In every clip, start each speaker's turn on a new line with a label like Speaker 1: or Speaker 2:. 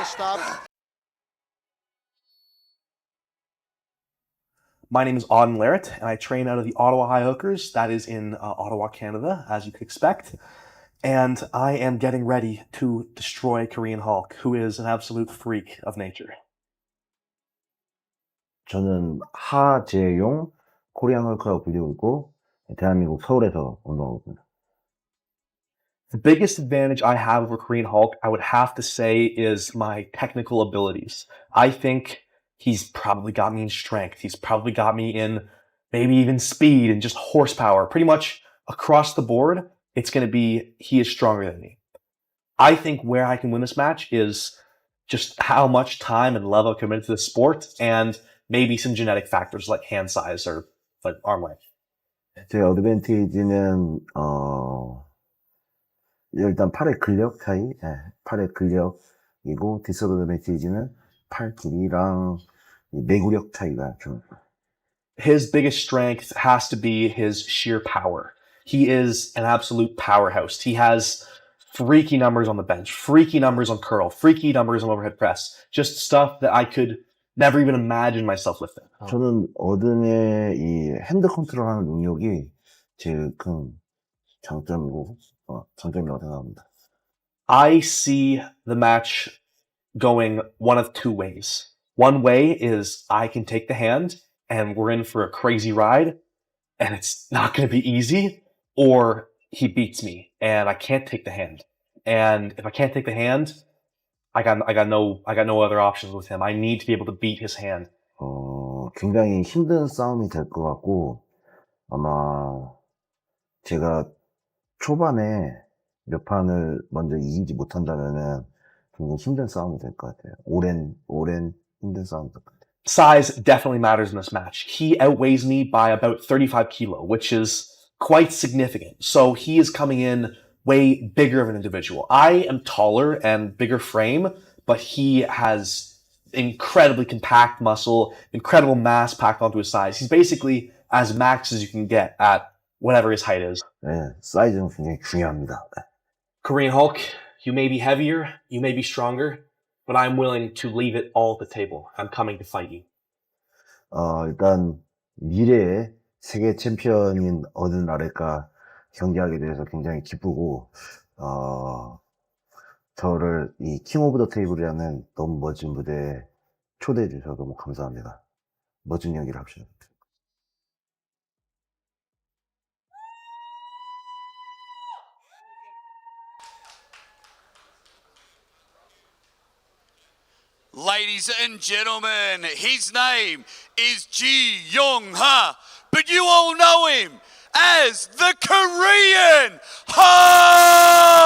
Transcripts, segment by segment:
Speaker 1: to stop.
Speaker 2: My name is Auden Larratt, and I train out of the Ottawa High Hookers. That is in Ottawa, Canada, as you could expect. And I am getting ready to destroy Korean Hulk, who is an absolute freak of nature.
Speaker 3: 저는 하재용 코리안 헐크라고 불리고 있고 대한민국 서울에서 운동하고 있습니다.
Speaker 2: The biggest advantage I have over Korean Hulk, I would have to say, is my technical abilities. I think he's probably got me in strength. He's probably got me in maybe even speed and just horsepower. Pretty much across the board, it's going to be he is stronger than me. I think where I can win this match is just how much time and love I've committed to the sport and maybe some genetic factors like hand size or like arm length.
Speaker 3: 제 어드밴티지는 일단 팔의 근력 차이, 팔의 근력이고 디스어드밴티지는 팔 길이랑 내구력 차이가 좀.
Speaker 2: His biggest strength has to be his sheer power. He is an absolute powerhouse. He has freaky numbers on the bench, freaky numbers on curl, freaky numbers on overhead press. Just stuff that I could never even imagine myself lifting.
Speaker 3: 저는 어든의 이 핸드 컨트롤하는 능력이 제일 큰 장점이라고 생각합니다.
Speaker 2: I see the match going one of two ways. One way is I can take the hand and we're in for a crazy ride and it's not going to be easy, or he beats me and I can't take the hand. And if I can't take the hand, I got no other options with him. I need to be able to beat his hand.
Speaker 3: 굉장히 힘든 싸움이 될 것 같고 아마 제가 초반에 몇 판을 먼저 이기지 못한다면은 굉장히 힘든 싸움이 될 것 같아요. 오랜 힘든 싸움이 될 것 같아요.
Speaker 2: Size definitely matters in this match. He outweighs me by about 35 kilo, which is quite significant. So he is coming in way bigger of an individual. I am taller and bigger frame, but he has incredibly compact muscle, incredible mass packed onto his size. He's basically as max as you can get at whatever his height is.
Speaker 3: 네, 사이즈는 굉장히 중요합니다.
Speaker 2: Korean Hulk, you may be heavier, you may be stronger, but I'm willing to leave it all at the table. I'm coming to fight you.
Speaker 3: 일단 미래의 세계 챔피언인 어든 라렛과 경기하게 돼서 굉장히 기쁘고 저를 이 킹 오브 더 테이블이라는 너무 멋진 무대에 초대해 주셔서 너무 감사합니다. 멋진 경기를 합시다.
Speaker 4: Ladies and gentlemen, his name is Ji Young-ha, but you all know him as the Korean Hulk!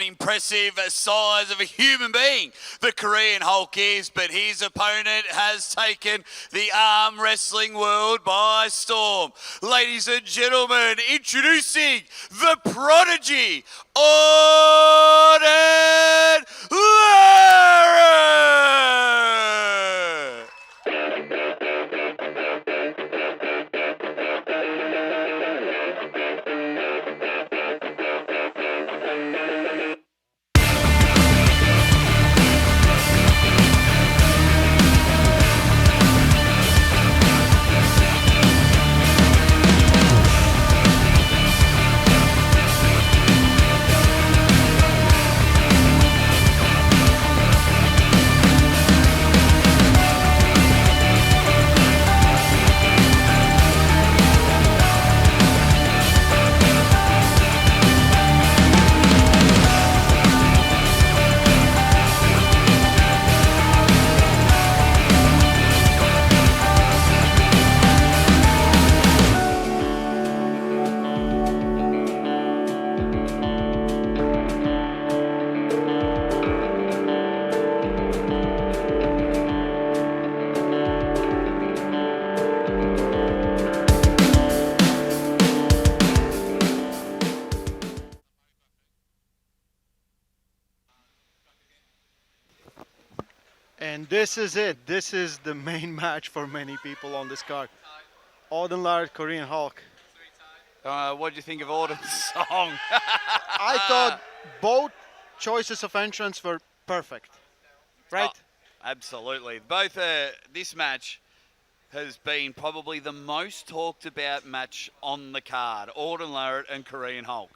Speaker 4: Impressive size of a human being the Korean Hulk is, but his opponent has taken the arm wrestling world by storm. Ladies and gentlemen, introducing the prodigy, Auden Larratt!
Speaker 1: And this is it. This is the main match for many people on this card. Auden, Larratt, Korean Hulk.
Speaker 4: What do you think of Auden's song?
Speaker 1: I thought both choices of entrance were perfect. Right?
Speaker 4: Oh, absolutely. Both this match has been probably the most talked about match on the card. Auden, Larratt and Korean Hulk.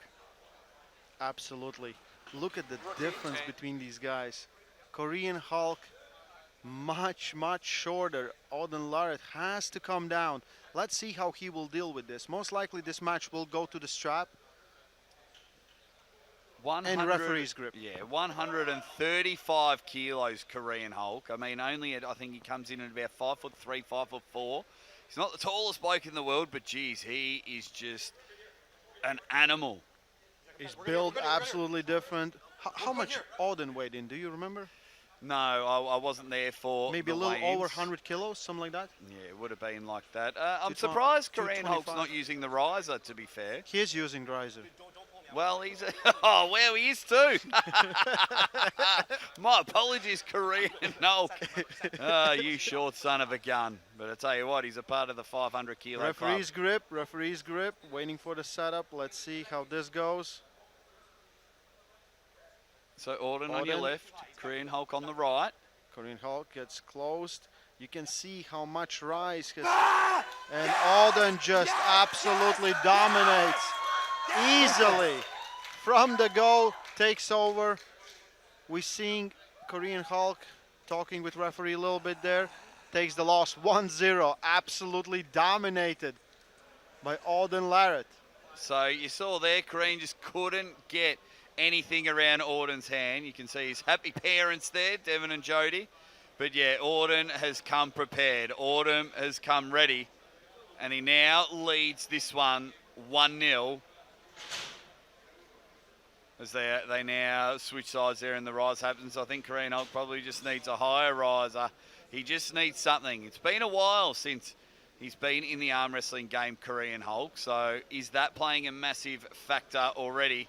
Speaker 1: Absolutely. Look at the difference between these guys. Korean Hulk, much shorter. Auden, Larratt has to come down. Let's see how he will deal with this. Most likely this match will go to the strap. And referee's grip.
Speaker 4: Yeah, 135 kilos, Korean Hulk. I mean, I think he comes in at about 5'3", 5'4". He's not the tallest bloke in the world, but geez, he is just an animal.
Speaker 1: His build absolutely different. How much Auden weighed in? Do you remember?
Speaker 4: No, I wasn't there for
Speaker 1: maybe a little over 100 kilos, something like that.
Speaker 4: Yeah, it would have been like that. I'm surprised Korean Hulk's
Speaker 1: 225.
Speaker 4: not using the riser, to be fair.
Speaker 1: He is using riser.
Speaker 4: Well, he is too. My apologies, Korean Hulk. You short son of a gun. But I tell you what, he's a part of the 500 kilo
Speaker 1: Referee's grip, waiting for the setup. Let's see how this goes.
Speaker 4: So Auden on your left, Korean Hulk on the right.
Speaker 1: Korean Hulk gets closed. You can see how much rise. And Auden just absolutely dominates. Easily. From the go, takes over. We're seeing Korean Hulk talking with referee a little bit there. Takes the loss 1-0. Absolutely dominated by Auden, Larratt.
Speaker 4: So you saw there, Korean just couldn't get anything around Auden's hand. You can see his happy parents there, Devon and Jody. But yeah, Auden has come prepared. Auden has come ready. And he now leads this one 1-0. As they now switch sides there and the rise happens. I think Korean Hulk probably just needs a higher riser. He just needs something. It's been a while since he's been in the arm wrestling game, Korean Hulk. So is that playing a massive factor already?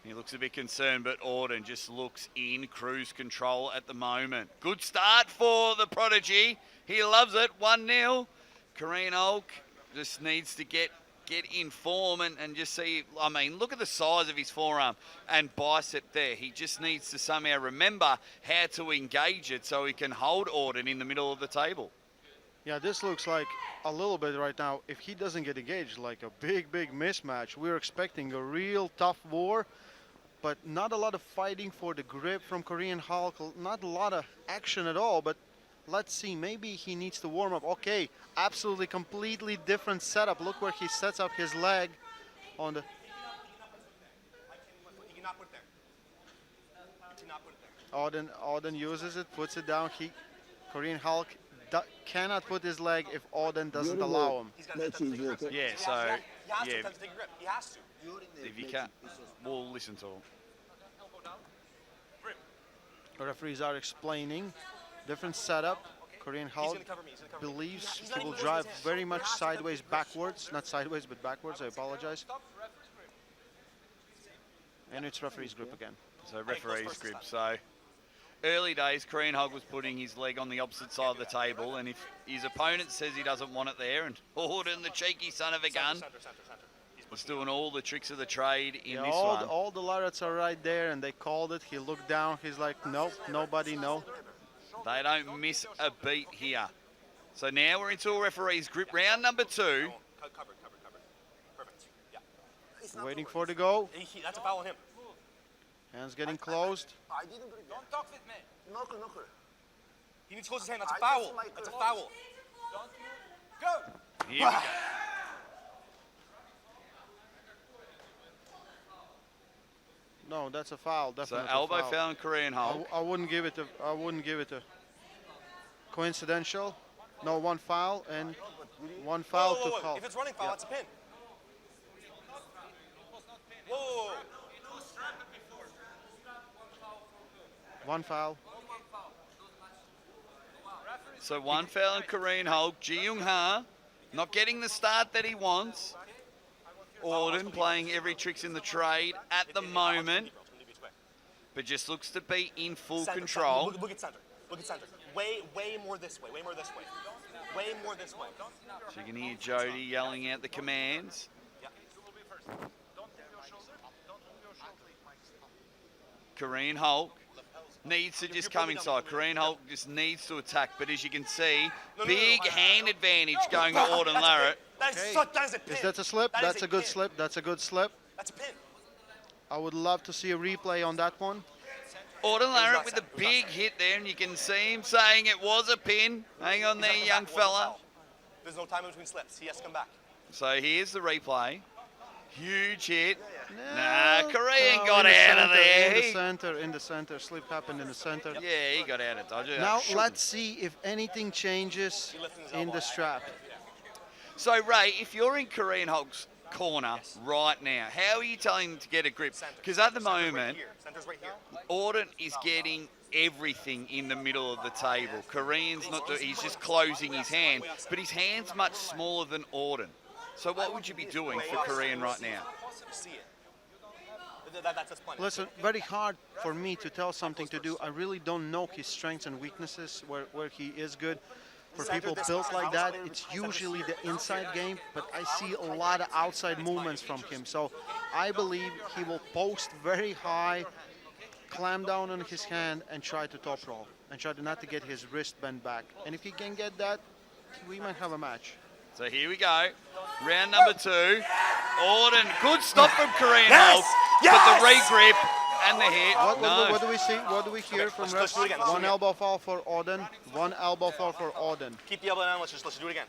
Speaker 4: He looks a bit concerned, but Auden just looks in cruise control at the moment. Good start for the prodigy. He loves it. 1-0. Korean Hulk just needs to get in form and just see. I mean, look at the size of his forearm and bicep there. He just needs to somehow remember how to engage it so he can hold Auden in the middle of the table.
Speaker 1: Yeah, this looks like a little bit right now. If he doesn't get engaged, like a big mismatch. We're expecting a real tough war, but not a lot of fighting for the grip from Korean Hulk. Not a lot of action at all, but let's see. Maybe he needs to warm up. Okay, absolutely completely different setup. Look where he sets up his leg on the... Auden uses it, puts it down. Korean Hulk cannot put his leg if Auden doesn't allow him.
Speaker 4: Yeah, so yeah, if you can't, we'll listen to him.
Speaker 1: The referees are explaining different setup. Korean Hulk believes he will drive very much sideways, backwards. Not sideways, but backwards. I apologize. And it's referee's grip again.
Speaker 4: So referee's grip. So early days, Korean Hulk was putting his leg on the opposite side of the table, and if his opponent says he doesn't want it there, and Auden, the cheeky son of a gun, was doing all the tricks of the trade in this one.
Speaker 1: All the Larratts are right there, and they called it. He looked down. He's like, nope, nobody, no.
Speaker 4: They don't miss a beat here. So now we're into a referee's grip, round number 2.
Speaker 1: Waiting for the go.
Speaker 5: That's a foul on him.
Speaker 1: Hands getting closed.
Speaker 5: Don't talk with me. Knuckle. He needs to close his hand. That's a foul. That's a foul. Go.
Speaker 4: Here we go.
Speaker 1: No, that's a foul.
Speaker 4: So
Speaker 1: Definitely
Speaker 4: elbow
Speaker 1: a foul.
Speaker 4: foul on Korean Hulk.
Speaker 1: I wouldn't give it a coincidental. No, one foul and one foul to call.
Speaker 5: If it's running foul, it's a pin. Whoa.
Speaker 1: One foul.
Speaker 4: So one foul on Korean Hulk. Ji Young Ha not getting the start that he wants. Auden playing every tricks in the trade at the moment, but just looks to be in full control.
Speaker 5: Look at center. Look at center. Way more this way. Way more this way. Way more this way.
Speaker 4: So you can hear Jody yelling out the commands. Korean Hulk needs to just come inside. Korean Hulk just needs to attack, but as you can see, big hand advantage going to Auden Larratt.
Speaker 5: That is a pin.
Speaker 1: Is that a slip?
Speaker 5: That
Speaker 1: That's
Speaker 5: is
Speaker 1: a good
Speaker 5: pin.
Speaker 1: slip. That's a good slip.
Speaker 5: That's a pin.
Speaker 1: I would love to see a replay on that one.
Speaker 4: Auden Larratt with a big hit there, and you can see him saying it was a pin. Hang on there, young fella.
Speaker 5: There's no time in between slips. He has to come back.
Speaker 4: So here's the replay. Huge hit.
Speaker 1: No,
Speaker 4: Korean
Speaker 1: no,
Speaker 4: got
Speaker 1: in the
Speaker 4: out of
Speaker 1: center,
Speaker 4: there.
Speaker 1: In the center. Slip happened in the center.
Speaker 4: Yeah, he got out of dodge.
Speaker 1: Now let's see if anything changes in the strap.
Speaker 4: So Ray, if you're in Korean Hulk's corner right now, how are you telling him to get a grip? Because at the moment,
Speaker 5: Center's right here.
Speaker 4: Auden is getting everything in the middle of the table. Korean's not doing, he's just closing his hand, but his hand's much smaller than Auden. So what would you be doing for Korean right now?
Speaker 5: See it. That's plenty.
Speaker 1: Listen, very hard for me to tell something to do. I really don't know his strengths and weaknesses, where he is good. For people built like that, it's usually the inside game, but I see a lot of outside movements from him. So I believe he will post very high, clamp down on his hand, and try to top roll, and try to not to get his wrist bent back. And if he can get that, we might have a match.
Speaker 4: So here we go. Round number 2. Auden, good stop from Korean Hulk, but the re-grip and the hit.
Speaker 1: What do we see? What do we hear from
Speaker 5: let's do it
Speaker 1: refs?
Speaker 5: again, let's do it
Speaker 1: One
Speaker 5: again.
Speaker 1: elbow fall for Auden. One elbow fall for Auden.
Speaker 5: Keep the elbow down. Let's just do it again.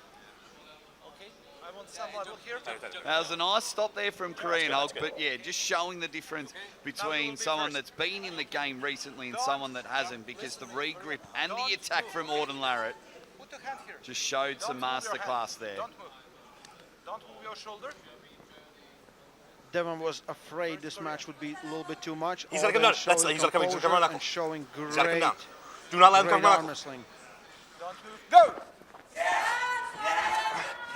Speaker 5: I want some level here.
Speaker 4: That was a nice stop there from Korean Hulk, but yeah, just showing the difference between someone that's been in the game recently and someone that hasn't, because the re-grip and the attack from Auden Larratt just showed some masterclass there.
Speaker 5: Don't move. Don't move your shoulder.
Speaker 1: Devon was afraid this match would be a little bit too much.
Speaker 5: He's gotta come down.
Speaker 1: Showing
Speaker 5: He's gotta come in. He's gotta come
Speaker 1: composure
Speaker 5: around
Speaker 1: and showing great,
Speaker 5: He's gotta come down. Do not let him
Speaker 1: great
Speaker 5: come
Speaker 1: arm
Speaker 5: around.
Speaker 1: wrestling.
Speaker 5: Don't move. Go.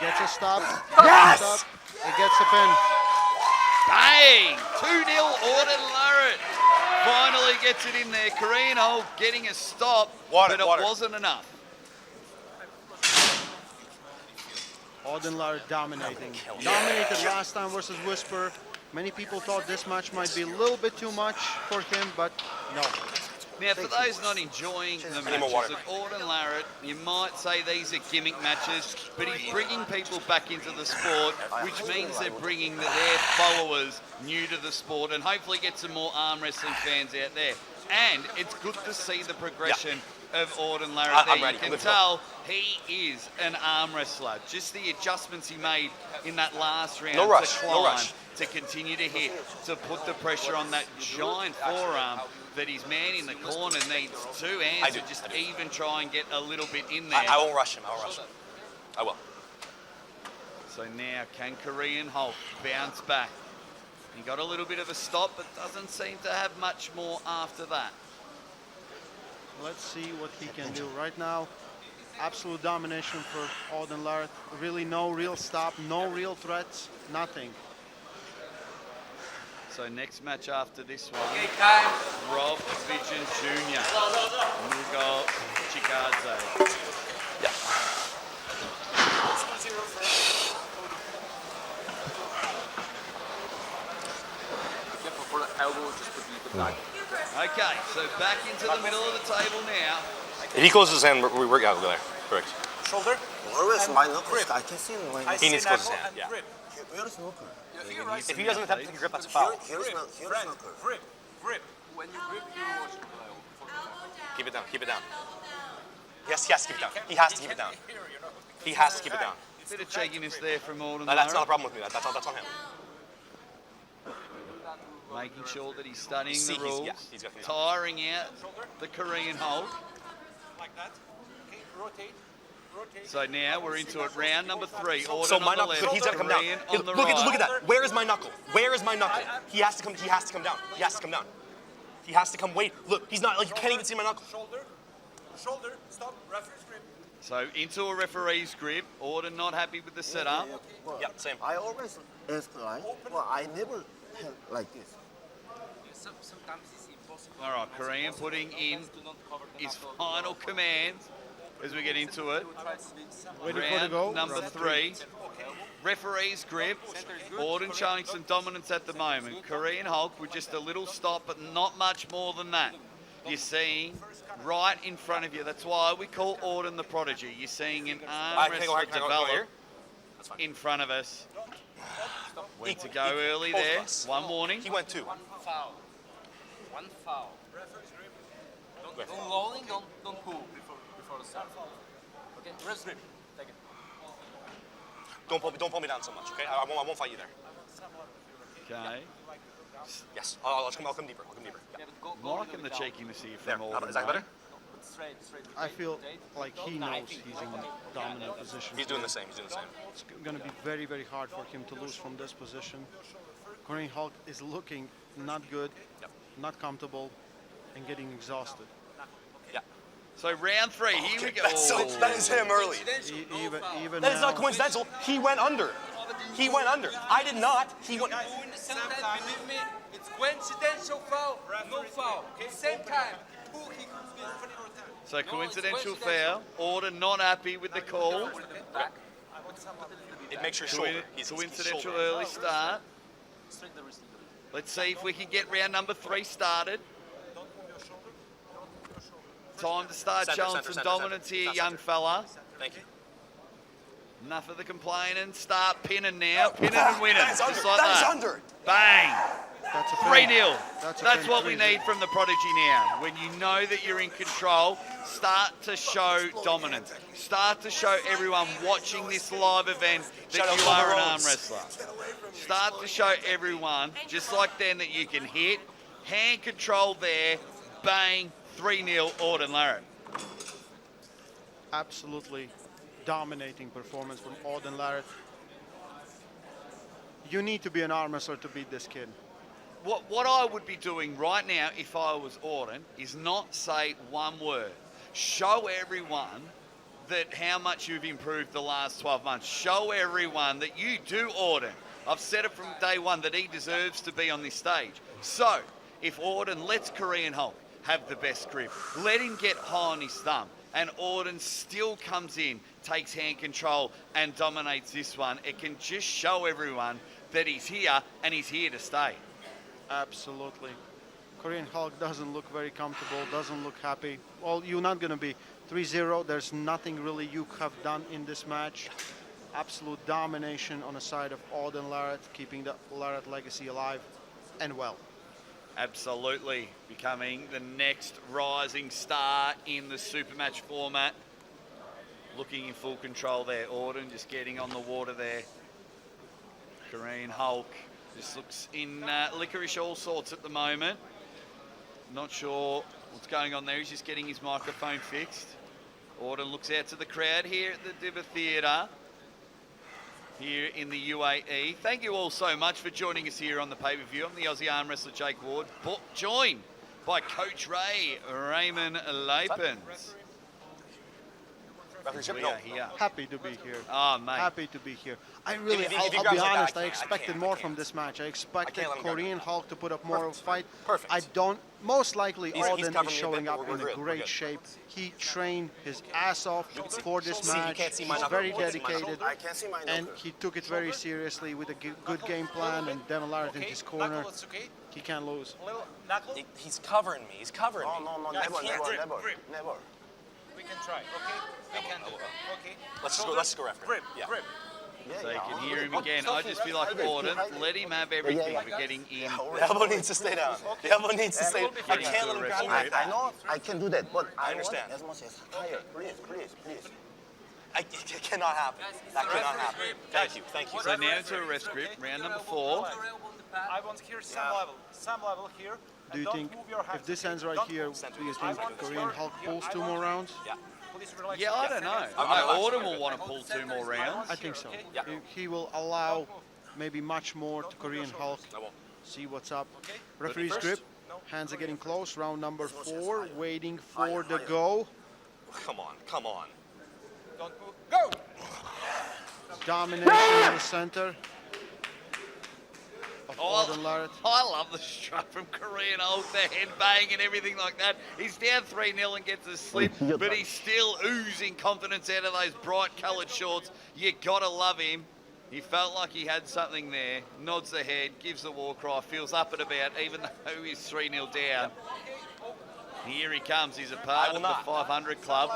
Speaker 1: Gets a stop.
Speaker 5: Yes!
Speaker 1: Stop. It gets a pin.
Speaker 4: Bang! 2-0 Auden Larratt. Finally gets it in there. Korean Hulk getting a stop, but it wasn't enough.
Speaker 1: Auden Larratt dominating. Dominated last time versus Whisper. Many people thought this match might be a little bit too much for him, but no.
Speaker 4: Now, for those not enjoying the matches of Auden Larratt, you might say these are gimmick matches, but he's bringing people back into the sport, which means they're bringing their followers new to the sport, and hopefully get some more arm wrestling fans out there. And it's good to see the progression of Auden Larratt there. You can tell he is an arm wrestler. Just the adjustments he made in that last round to climb, to continue to hit, to put the pressure on that giant forearm that his man in the corner needs 2 hands to just even try and get a little bit in there.
Speaker 5: I won't rush him. I won't rush him. I will.
Speaker 4: So now, can Korean Hulk bounce back? He got a little bit of a stop, but doesn't seem to have much more after that.
Speaker 1: Let's see what he can do right now. Absolute domination for Auden Larratt. Really no real stop, no real threats, nothing.
Speaker 4: So next match after this one, Rob Vision Jr. Mugo Chikadze. Okay, so back into the middle of the table now.
Speaker 5: If he closes his hand, we're out there. Correct.
Speaker 6: Shoulder?
Speaker 3: Always my knuckles. I can see when
Speaker 5: He needs to close his hand. Yeah.
Speaker 3: Where is knuckle?
Speaker 5: If he doesn't attempt to grip, that's a foul.
Speaker 3: Here's knuckle.
Speaker 6: Grip. When you grip, you watch.
Speaker 5: Keep it down. Keep it down. Yes, yes, keep it down. He has to keep it down. He has to keep it down.
Speaker 4: Bit of cheekiness there from Auden
Speaker 5: No, that's not a
Speaker 4: Larratt,
Speaker 5: problem with me. That's on him.
Speaker 4: making sure that he's studying
Speaker 5: See,
Speaker 4: the rules,
Speaker 5: he's got the-
Speaker 4: tiring out the Korean Hulk.
Speaker 6: Like that. Okay, rotate. Rotate.
Speaker 4: So now we're into it, round number 3. Auden
Speaker 5: So my
Speaker 4: on the
Speaker 5: knuckle,
Speaker 4: left,
Speaker 5: he's gonna come down.
Speaker 4: Korean on the
Speaker 5: Look
Speaker 4: right.
Speaker 5: at that. Where is my knuckle? Where is my knuckle? He has to come. He has to come down. He has to come down. He has to come. Wait. Look. He's not. Like you can't even see my knuckle.
Speaker 6: Shoulder. Shoulder. Stop. Referee's grip.
Speaker 4: So into a referee's grip. Auden not happy with the setup.
Speaker 5: Yeah. Same.
Speaker 3: I always ask right. Well, I never have like this.
Speaker 6: Sometimes it's impossible.
Speaker 4: All right, Korean putting in his final commands as we get into it.
Speaker 1: Waiting for the go.
Speaker 4: Round number
Speaker 1: Round
Speaker 4: 3. Referee's grip. Auden showing some dominance at the moment. Korean Hulk with just a little stop, but not much more than that. You're seeing right in front of you. That's why we call Auden the prodigy. You're seeing an arm wrestler develop in front of us. Went to go early
Speaker 5: both of
Speaker 4: there.
Speaker 5: us.
Speaker 4: One warning.
Speaker 5: He went 2.
Speaker 7: One foul. Don't rolling, don't pull before the start. Okay, rest grip. Take it.
Speaker 5: Don't pull me down so much, okay? I won't fight you there.
Speaker 4: Okay.
Speaker 5: Yes. I'll come deeper. Yeah.
Speaker 7: Yeah, but go
Speaker 4: Liking the cheekiness here
Speaker 5: There.
Speaker 4: from Auden.
Speaker 5: Is that better?
Speaker 7: straight.
Speaker 1: I feel like he knows he's in dominant position.
Speaker 5: He's doing the same.
Speaker 1: It's going to be very, very hard for him to lose from this position. Korean Hulk is looking not good, not comfortable, and getting exhausted.
Speaker 5: Yeah.
Speaker 4: So round 3, here we go.
Speaker 5: That is him early.
Speaker 1: Even
Speaker 5: That is not
Speaker 1: now-
Speaker 5: coincidental. He went under. I did not. He went.
Speaker 6: Sometimes, believe me, it's coincidental foul, no foul. Okay? Same time. Who he comes in.
Speaker 4: So coincidental foul. Auden not happy with the call.
Speaker 5: It makes your shoulder. He's
Speaker 4: Coincidental
Speaker 5: shoulder.
Speaker 4: early start.
Speaker 7: Straight the wrist.
Speaker 4: Let's see if we can get round number 3 started. Time to start
Speaker 5: Center,
Speaker 4: showing
Speaker 5: center,
Speaker 4: some
Speaker 5: center,
Speaker 4: dominance
Speaker 5: center.
Speaker 4: here,
Speaker 5: Stop
Speaker 4: young
Speaker 5: center.
Speaker 4: fella.
Speaker 5: Thank you.
Speaker 4: Enough of the complaining. Start pinning now. Pinning and winning.
Speaker 5: That is
Speaker 4: Just
Speaker 5: under.
Speaker 4: like
Speaker 5: That is
Speaker 4: that.
Speaker 5: under.
Speaker 4: Bang.
Speaker 1: That's a
Speaker 4: 3-0.
Speaker 1: That's a
Speaker 4: That's
Speaker 1: pin,
Speaker 4: what we
Speaker 1: 3-0.
Speaker 4: need from the prodigy now. When you know that you're in control, start to show dominance. Start to show everyone watching this live event that
Speaker 5: Shout out
Speaker 4: you
Speaker 5: to
Speaker 4: are an
Speaker 5: the
Speaker 4: arm
Speaker 5: Rhodes.
Speaker 4: wrestler. Start to show everyone, just like then, that you can hit. Hand control there. Bang. 3-0 Auden Larratt.
Speaker 1: Absolutely dominating performance from Auden Larratt. You need to be an arm wrestler to beat this kid.
Speaker 4: What I would be doing right now if I was Auden is not say one word. Show everyone that how much you've improved the last 12 months. Show everyone that you do Auden. I've said it from day one that he deserves to be on this stage. So if Auden lets Korean Hulk have the best grip, let him get high on his thumb, and Auden still comes in, takes hand control and dominates this one, it can just show everyone that he's here and he's here to stay.
Speaker 1: Absolutely. Korean Hulk doesn't look very comfortable, doesn't look happy. Well, you're not going to be 3-0. There's nothing really you have done in this match. Absolute domination on the side of Auden Larratt, keeping the Larratt legacy alive and well.
Speaker 4: Absolutely. Becoming the next rising star in the super match format. Looking in full control there. Auden just getting on the water there. Korean Hulk just looks in licorice all sorts at the moment. Not sure what's going on there. He's just getting his microphone fixed. Auden looks out to the crowd here at the Diva Theatre here in the UAE. Thank you all so much for joining us here on the pay-per-view. I'm the Aussie arm wrestler Jake Ward, joined by Coach Ray Raymond Lapens. We are here.
Speaker 1: Happy to be here.
Speaker 4: Oh, mate.
Speaker 1: Happy to be here. I really,
Speaker 5: If he
Speaker 1: I'll
Speaker 5: grabs
Speaker 1: be
Speaker 5: like that,
Speaker 1: honest,
Speaker 5: I
Speaker 1: I
Speaker 5: can't,
Speaker 1: expected
Speaker 5: I
Speaker 1: more
Speaker 5: can't.
Speaker 1: from this match. I expected
Speaker 5: let him grab
Speaker 1: Korean
Speaker 5: that.
Speaker 1: Hulk to put up more of a fight.
Speaker 5: Perfect.
Speaker 1: I don't, most likely
Speaker 5: He's
Speaker 1: Auden
Speaker 5: covering
Speaker 1: is
Speaker 5: me a
Speaker 1: showing
Speaker 5: bit, but
Speaker 1: up
Speaker 5: we're
Speaker 1: in a
Speaker 5: good, we're
Speaker 1: great
Speaker 5: good.
Speaker 1: shape. He trained his ass off for this
Speaker 5: See, he
Speaker 1: match.
Speaker 5: can't see my
Speaker 1: He's
Speaker 5: knuckle.
Speaker 1: very
Speaker 5: He can't see my
Speaker 1: dedicated.
Speaker 5: knuckle. I can't see my
Speaker 1: And
Speaker 5: knuckle.
Speaker 1: he took it very seriously with a good game plan and Devon Larratt in his corner.
Speaker 6: Knuckle, it's okay.
Speaker 1: He can't lose.
Speaker 6: Little knuckle.
Speaker 5: He's covering me. He's covering me.
Speaker 3: No,
Speaker 6: Yeah,
Speaker 3: never,
Speaker 6: grip,
Speaker 3: never,
Speaker 6: grip.
Speaker 3: never.
Speaker 6: We can try. Okay. We can do. Okay.
Speaker 5: Let's go after him.
Speaker 6: Grip.
Speaker 5: Yeah.
Speaker 6: Grip.
Speaker 4: So you can hear him again. I just feel like Auden, let him have everything for getting in.
Speaker 5: The elbow needs to stay down. The elbow needs to stay. I
Speaker 4: Getting
Speaker 5: can't
Speaker 4: to
Speaker 5: let him
Speaker 4: a
Speaker 5: grab me
Speaker 4: referee.
Speaker 5: like
Speaker 3: I
Speaker 5: that.
Speaker 3: know I can do that, but I
Speaker 5: understand.
Speaker 3: want as much as higher. Please.
Speaker 5: It cannot happen. That cannot happen. Thank you.
Speaker 4: So now to a rest grip, round number 4.
Speaker 6: I want here some level here.
Speaker 1: Do you
Speaker 6: Don't
Speaker 1: think
Speaker 6: move your hands.
Speaker 1: if this ends right
Speaker 6: Don't
Speaker 1: here,
Speaker 6: move.
Speaker 1: do you think Korean Hulk pulls 2 more rounds?
Speaker 5: Yeah.
Speaker 6: Please relax.
Speaker 4: Yeah, I don't know. I know Auden will want to pull 2 more rounds.
Speaker 1: I think so.
Speaker 5: Yeah.
Speaker 1: He will allow maybe much more to Korean Hulk.
Speaker 5: I won't.
Speaker 1: See what's up. Referee's
Speaker 5: First?
Speaker 1: grip. Hands are getting close. Round number 4. Waiting for the go.
Speaker 5: Come on.
Speaker 6: Don't move. Go.
Speaker 1: Domination in the center. of
Speaker 4: Oh,
Speaker 1: Auden Larratt.
Speaker 4: I love the strut from Korean Hulk, the headbang and everything like that. He's down 3-0 and gets a slip, but he's still oozing confidence out of those bright coloured shorts. You gotta love him. He felt like he had something there, nods the head, gives the war cry, feels up and about, even though he's 3-0 down. Here he comes, he's a part of the 500 club.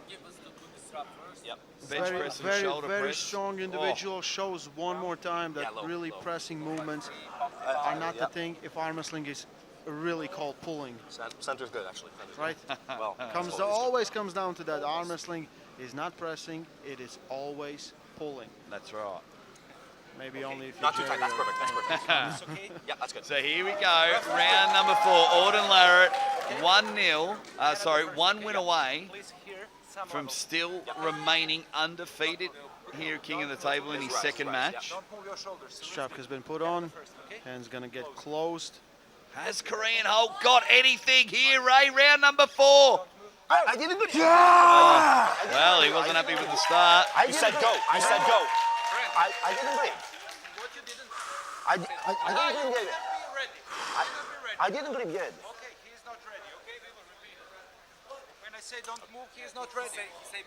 Speaker 7: Give us the good strap first.
Speaker 5: Yep.
Speaker 4: Bench press and
Speaker 1: Very,
Speaker 4: shoulder
Speaker 1: very
Speaker 4: press.
Speaker 1: strong individual. Shows one more time that
Speaker 5: Yeah, low,
Speaker 1: really
Speaker 5: low.
Speaker 1: pressing movements are not the thing if arm wrestling is really called pulling,
Speaker 5: Center's good, actually. Center's
Speaker 1: right?
Speaker 5: good. Well,
Speaker 1: Always comes down to that. Arm wrestling is not pressing; it is always pulling.
Speaker 4: That's right.
Speaker 1: Maybe only if you
Speaker 5: Not too tight.
Speaker 1: jerry
Speaker 5: That's
Speaker 1: or-
Speaker 5: perfect. That's perfect.
Speaker 7: Okay.
Speaker 5: Yeah, that's good.
Speaker 4: So here we go, round number 4, Auden Larratt, 1-0, one win away
Speaker 7: Please here. Some
Speaker 4: from
Speaker 7: level.
Speaker 4: still remaining undefeated here, King of the Table in his second match.
Speaker 7: Don't move your shoulders.
Speaker 1: Strap has been put on. Hands gonna get closed.
Speaker 4: Has Korean Hulk got anything here, Ray? Round number 4.
Speaker 5: I didn't do it.
Speaker 4: Well, he wasn't happy with the start.
Speaker 5: You said go. You said go. I didn't grip.
Speaker 6: What you didn't?
Speaker 5: I didn't grip yet.
Speaker 6: Be ready.
Speaker 5: I didn't grip yet.
Speaker 6: Okay, he is not ready. Okay, we will repeat. When I say don't move, he is not ready.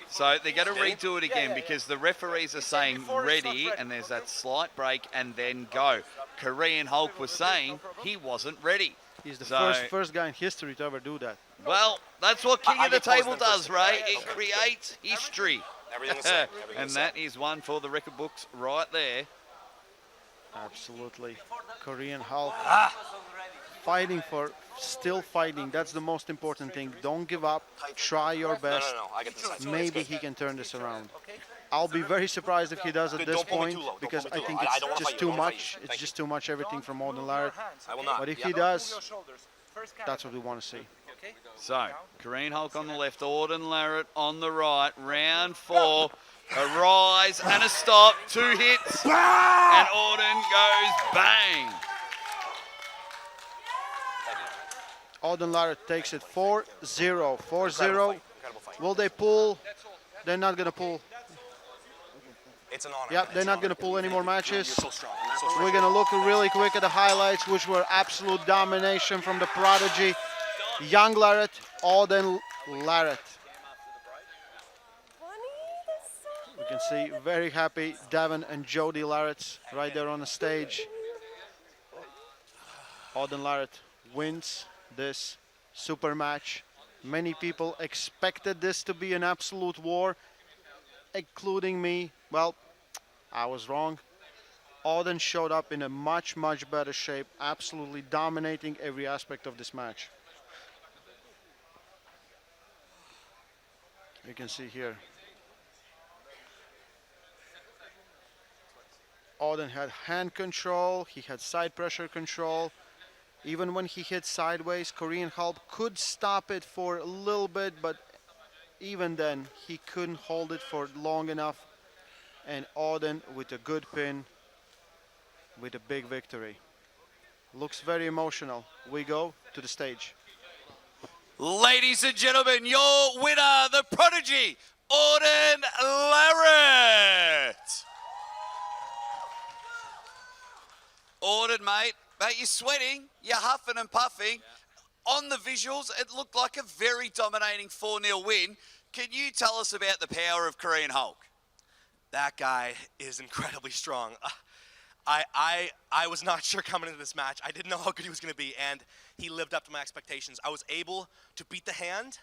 Speaker 4: So they're going to redo it again because the referees are saying
Speaker 6: before it's not
Speaker 4: ready,
Speaker 6: ready.
Speaker 4: and there's that slight break and then go. Korean Hulk was saying he wasn't ready.
Speaker 1: He's the
Speaker 4: So-
Speaker 1: first guy in history to ever do that.
Speaker 4: Well, that's what King
Speaker 5: I
Speaker 4: of the
Speaker 5: get close
Speaker 4: Table
Speaker 5: then
Speaker 4: does,
Speaker 5: first.
Speaker 4: Ray. It creates history.
Speaker 5: Everything the same. Everything
Speaker 4: And
Speaker 5: the same.
Speaker 4: that is one for the record books right there.
Speaker 1: Absolutely. Korean Hulk still fighting. That's the most important thing. Don't give up. Try your best.
Speaker 5: No. I get this side.
Speaker 1: Maybe he can turn this around. I'll be very surprised if he does at
Speaker 5: Good,
Speaker 1: this
Speaker 5: don't pull me
Speaker 1: point
Speaker 5: too low. Don't
Speaker 1: because
Speaker 5: pull me
Speaker 1: I
Speaker 5: too
Speaker 1: think
Speaker 5: low. I don't
Speaker 1: it's
Speaker 5: wanna
Speaker 1: just
Speaker 5: fight
Speaker 1: too
Speaker 5: you. I don't wanna
Speaker 1: much.
Speaker 5: fight you.
Speaker 1: It's
Speaker 5: Thank
Speaker 1: just too much everything from Auden Larratt.
Speaker 5: I will not.
Speaker 1: But if
Speaker 5: Yeah.
Speaker 1: he
Speaker 7: Don't move
Speaker 1: does,
Speaker 7: your shoulders. First
Speaker 1: that's what we want to see.
Speaker 7: Okay.
Speaker 4: So, Korean Hulk on the left, Auden Larratt on the right. Round 4, a rise and a stop, 2 hits, and Auden goes bang.
Speaker 1: Auden Larratt takes it 4-0. 4-0.
Speaker 5: Incredible fight.
Speaker 1: Will they pull? They're not going to pull.
Speaker 5: It's an honor.
Speaker 1: Yep,
Speaker 5: It's
Speaker 1: they're
Speaker 5: an
Speaker 1: not
Speaker 5: honor.
Speaker 1: going to pull any more matches.
Speaker 5: You're so strong. You're so strong.
Speaker 1: We're going to look really quick at the highlights, which were absolute domination from the prodigy, young Larratt, Auden Larratt. We can see very happy Devon and Jody Larratt right there on the stage. Auden Larratt wins this super match. Many people expected this to be an absolute war, including me. Well, I was wrong. Auden showed up in a much better shape, absolutely dominating every aspect of this match. You can see here. Auden had hand control, he had side pressure control. Even when he hit sideways, Korean Hulk could stop it for a little bit, but even then, he couldn't hold it for long enough. And Auden with a good pin, with a big victory. Looks very emotional. We go to the stage.
Speaker 4: Ladies and gentlemen, your winner, the prodigy, Auden Larratt. Auden, mate, you're sweating, you're huffing and puffing. On the visuals, it looked like a very dominating 4-0 win. Can you tell us about the power of Korean Hulk?
Speaker 5: That guy is incredibly strong. I was not sure coming into this match. I didn't know how good he was going to be, and he lived up to my expectations. I was able to beat the hand,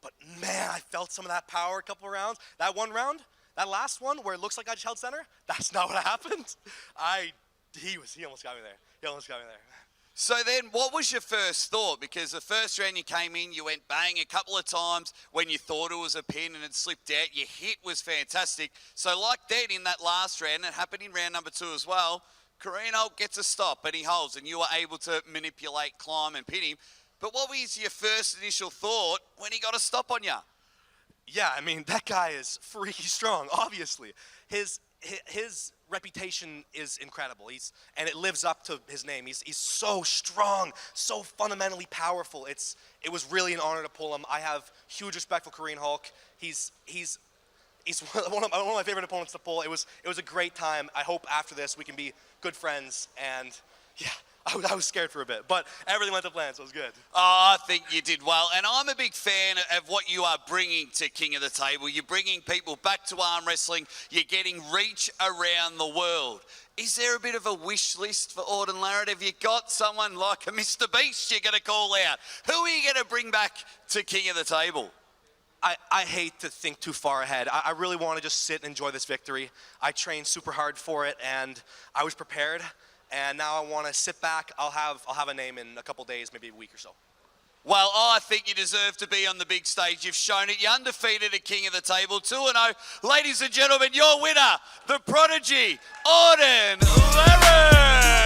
Speaker 5: but man, I felt some of that power a couple of rounds. That one round, that last one where it looks like I just held center, that's not what happened. He almost got me there. He almost got me there.
Speaker 4: So then, what was your first thought? Because the first round you came in, you went bang a couple of times when you thought it was a pin and it slipped out. Your hit was fantastic. So like that in that last round, it happened in round number 2 as well, Korean Hulk gets a stop and he holds and you were able to manipulate, climb and pin him. But what was your first initial thought when he got a stop on you?
Speaker 5: Yeah, I mean, that guy is freaky strong, obviously. His reputation is incredible. And it lives up to his name. He's so strong, so fundamentally powerful. It was really an honor to pull him. I have huge respect for Korean Hulk. He's He's one of my favorite opponents to pull. It was a great time. I hope after this we can be good friends. And yeah, I was scared for a bit, but everything went to plan, so it was good.
Speaker 4: Oh, I think you did well. And I'm a big fan of what you are bringing to King of the Table. You're bringing people back to arm wrestling. You're getting reach around the world. Is there a bit of a wish list for Auden Larratt? Have you got someone like a Mr. Beast you're going to call out? Who are you going to bring back to King of the Table?
Speaker 5: I hate to think too far ahead. I really want to just sit and enjoy this victory. I trained super hard for it, and I was prepared. And now I want to sit back. I'll have a name in a couple days, maybe a week or so.
Speaker 4: Well, I think you deserve to be on the big stage. You've shown it. You're undefeated at King of the Table, 2-0. Ladies and gentlemen, your winner, the prodigy, Auden Larratt.